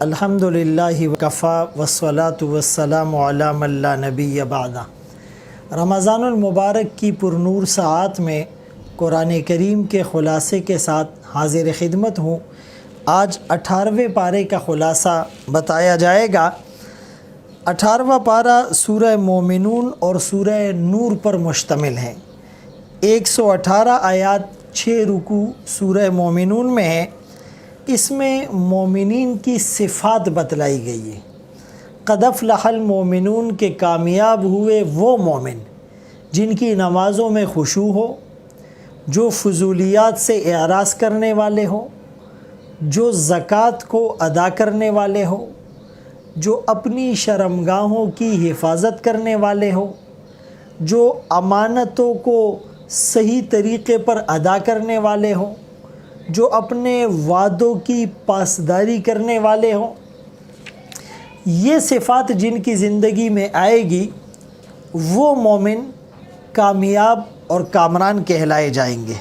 الحمدللہ وکفا والصلاۃ والسلام علی من لا نبی بعدہ۔ رمضان المبارک کی پرنور ساعات میں قرآن کریم کے خلاصے کے ساتھ حاضر خدمت ہوں۔ آج 18ویں پارے کا خلاصہ بتایا جائے گا۔ 18واں پارہ سورہ مومنون اور سورہ نور پر مشتمل ہے۔ 118 آیات 6 رکوع سورہ مومنون میں ہے۔ اس میں مومنین کی صفات بتلائی گئی ہے۔ قد افلح المومنون کے کامیاب ہوئے وہ مومن جن کی نمازوں میں خشوع ہو، جو فضولیات سے اعراض کرنے والے ہوں، جو زکوٰۃ کو ادا کرنے والے ہوں، جو اپنی شرمگاہوں کی حفاظت کرنے والے ہوں، جو امانتوں کو صحیح طریقے پر ادا کرنے والے ہوں، جو اپنے وعدوں کی پاسداری کرنے والے ہوں۔ یہ صفات جن کی زندگی میں آئے گی وہ مومن کامیاب اور کامران کہلائے جائیں گے۔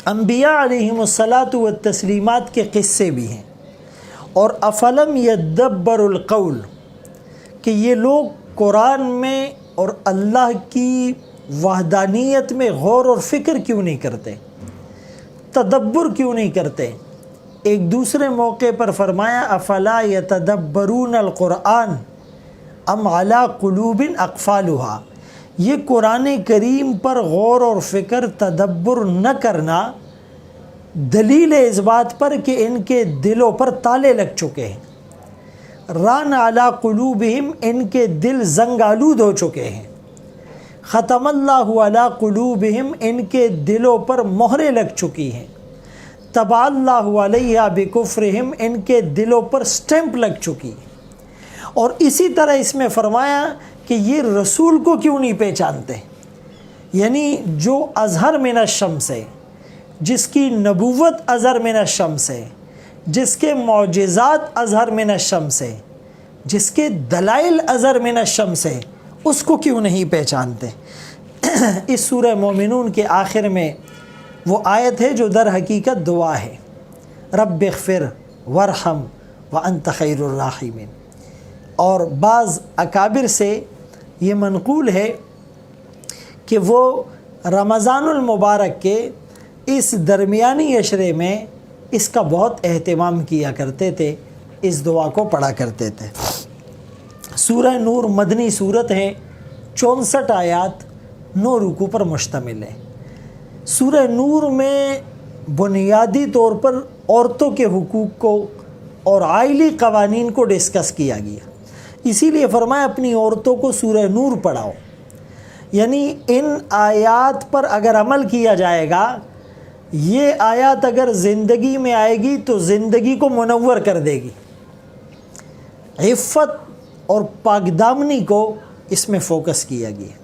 انبیاء علیہم الصلاۃ والتسلیمات کے قصے بھی ہیں۔ اور افلم یدبر القول کہ یہ لوگ قرآن میں اور اللہ کی وحدانیت میں غور اور فکر کیوں نہیں کرتے، تدبر کیوں نہیں کرتے۔ ایک دوسرے موقع پر فرمایا افلا یتدبرون القرآن ام علی قلوب اقفالها۔ یہ قرآن کریم پر غور اور فکر تدبر نہ کرنا دلیل ہے اس بات پر کہ ان کے دلوں پر تالے لگ چکے ہیں۔ ران علی قلوبہم، ان کے دل زنگ آلود ہو چکے ہیں۔ ختم اللہ علی قلوبہم، ان کے دلوں پر مہریں لگ چکی ہیں۔ طبع اللہ علیہ بکفرہم، ان کے دلوں پر سٹیمپ لگ چکی ہے۔ اور اسی طرح اس میں فرمایا کہ یہ رسول کو کیوں نہیں پہچانتے، یعنی جو اظہر من الشمس ہے، جس کی نبوت اظہر من الشمس ہے، جس کے معجزات اظہر من الشمس ہے، جس کے دلائل اظہر من الشمس ہے، اس کو کیوں نہیں پہچانتے۔ اس سورہ مومنون کے آخر میں وہ آیت ہے جو در حقیقت دعا ہے، رب اغفر وارحم وانت خیر الراحمین۔ اور بعض اکابر سے یہ منقول ہے کہ وہ رمضان المبارک کے اس درمیانی عشرے میں اس کا بہت اہتمام کیا کرتے تھے، اس دعا کو پڑھا کرتے تھے۔ سورہ نور مدنی صورت ہے، 64 آیات 9 رکوع پر مشتمل ہے۔ سورہ نور میں بنیادی طور پر عورتوں کے حقوق کو اور عائلی قوانین کو ڈسکس کیا گیا، اسی لیے فرمایا اپنی عورتوں کو سورہ نور پڑھاؤ۔ یعنی ان آیات پر اگر عمل کیا جائے گا، یہ آیات اگر زندگی میں آئے گی تو زندگی کو منور کر دے گی۔ عفت اور پاک دامنی کو اس میں فوکس کیا گیا۔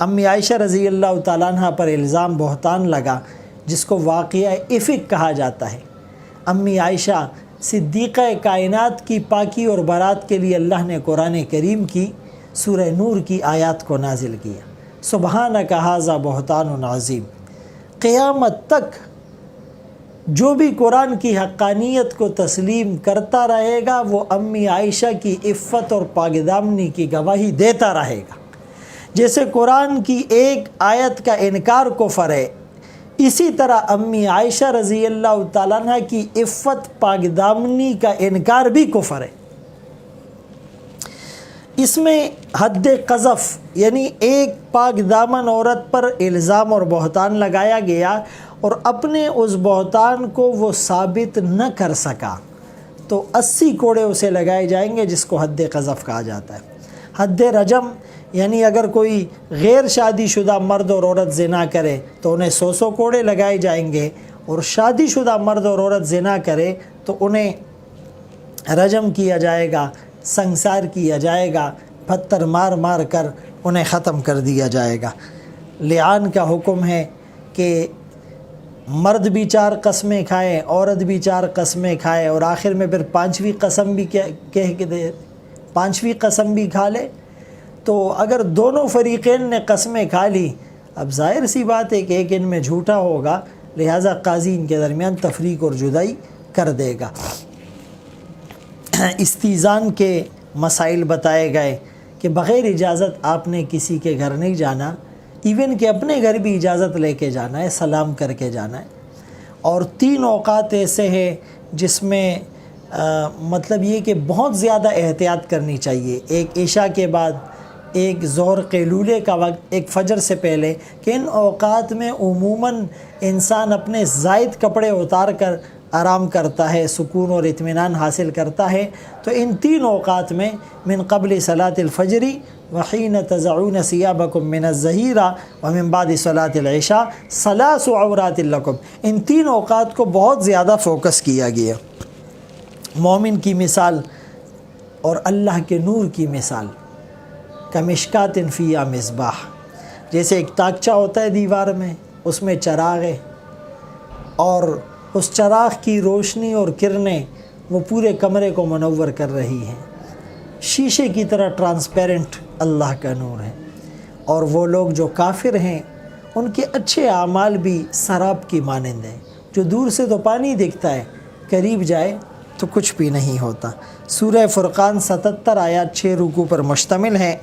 امی عائشہ رضی اللہ تعالیٰ عنہ پر الزام بہتان لگا، جس کو واقعہ افک کہا جاتا ہے۔ امی عائشہ صدیقہ کائنات کی پاکی اور برات کے لیے اللہ نے قرآن کریم کی سورہ نور کی آیات کو نازل کیا۔ سبحانک ھذا بہتان عظیم۔ قیامت تک جو بھی قرآن کی حقانیت کو تسلیم کرتا رہے گا وہ امی عائشہ کی عفت اور پاک دامنی کی گواہی دیتا رہے گا۔ جیسے قرآن کی ایک آیت کا انکار کفر ہے، اسی طرح امی عائشہ رضی اللہ تعالیٰ عنہ کی عفت پاک دامنی کا انکار بھی کفر ہے۔ اس میں حد قذف یعنی ایک پاک دامن عورت پر الزام اور بہتان لگایا گیا اور اپنے اس بہتان کو وہ ثابت نہ کر سکا تو 80 کوڑے اسے لگائے جائیں گے، جس کو حد قذف کہا جاتا ہے۔ حد رجم یعنی اگر کوئی غیر شادی شدہ مرد اور عورت زنا کرے تو انہیں 100 کوڑے لگائے جائیں گے، اور شادی شدہ مرد اور عورت زنا کرے تو انہیں رجم کیا جائے گا، سنگسار کیا جائے گا، پتھر مار مار کر انہیں ختم کر دیا جائے گا۔ لعان کا حکم ہے کہ مرد بھی 4 قسمیں کھائے، عورت بھی 4 قسمیں کھائے، اور آخر میں پھر 5ویں قسم بھی کہہ کے دے، 5ویں قسم بھی کھا لے۔ تو اگر دونوں فریقین نے قسمیں کھا لی، اب ظاہر سی بات ہے کہ ایک ان میں جھوٹا ہوگا، لہٰذا قاضی ان کے درمیان تفریق اور جدائی کر دے گا۔ استیزان کے مسائل بتائے گئے کہ بغیر اجازت آپ نے کسی کے گھر نہیں جانا، ایون کہ اپنے گھر بھی اجازت لے کے جانا ہے، سلام کر کے جانا ہے۔ اور 3 اوقات ایسے ہیں جس میں مطلب یہ کہ بہت زیادہ احتیاط کرنی چاہیے، ایک عشاء کے بعد، ایک ظہر قیلولے کا وقت، ایک فجر سے پہلے، کہ ان اوقات میں عموماً انسان اپنے زائد کپڑے اتار کر آرام کرتا ہے، سکون اور اطمینان حاصل کرتا ہے۔ تو ان 3 اوقات میں من قبل صلاۃ الفجر وحین تضعون ثیابکم من الظہیرہ ومن بعد صلاۃ العشاء ثلاث عورات لکم، ان 3 اوقات کو بہت زیادہ فوکس کیا گیا۔ مومن کی مثال اور اللہ کے نور کی مثال کمشکات فیہا مصباح، جیسے ایک تاکچہ ہوتا ہے دیوار میں، اس میں چراغ ہے، اور اس چراغ کی روشنی اور کرنیں وہ پورے کمرے کو منور کر رہی ہیں، شیشے کی طرح ٹرانسپیرنٹ اللہ کا نور ہے۔ اور وہ لوگ جو کافر ہیں ان کے اچھے اعمال بھی سراب کی مانند ہیں، جو دور سے تو پانی دکھتا ہے، قریب جائے تو کچھ بھی نہیں ہوتا۔ سورہ فرقان 77 آیات 6 رکوع پر مشتمل ہے،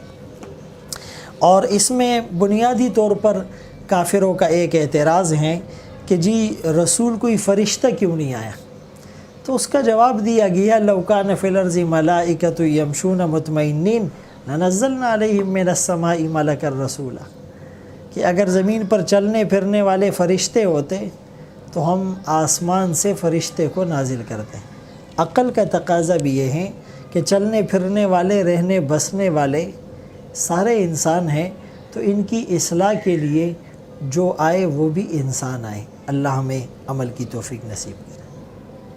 اور اس میں بنیادی طور پر کافروں کا ایک اعتراض ہے کہ جی رسول کوئی فرشتہ کیوں نہیں آیا؟ تو اس کا جواب دیا گیا لو کان فی الارض ملائکۃ یمشون مطمئنین لنزلنا علیہم من السماء ملکا رسولا، کہ اگر زمین پر چلنے پھرنے والے فرشتے ہوتے تو ہم آسمان سے فرشتے کو نازل کرتے۔ عقل کا تقاضا بھی یہ ہے کہ چلنے پھرنے والے، رہنے بسنے والے سارے انسان ہیں، تو ان کی اصلاح کے لیے جو آئے وہ بھی انسان آئے۔ اللہ ہمیں عمل کی توفیق نصیب کرے۔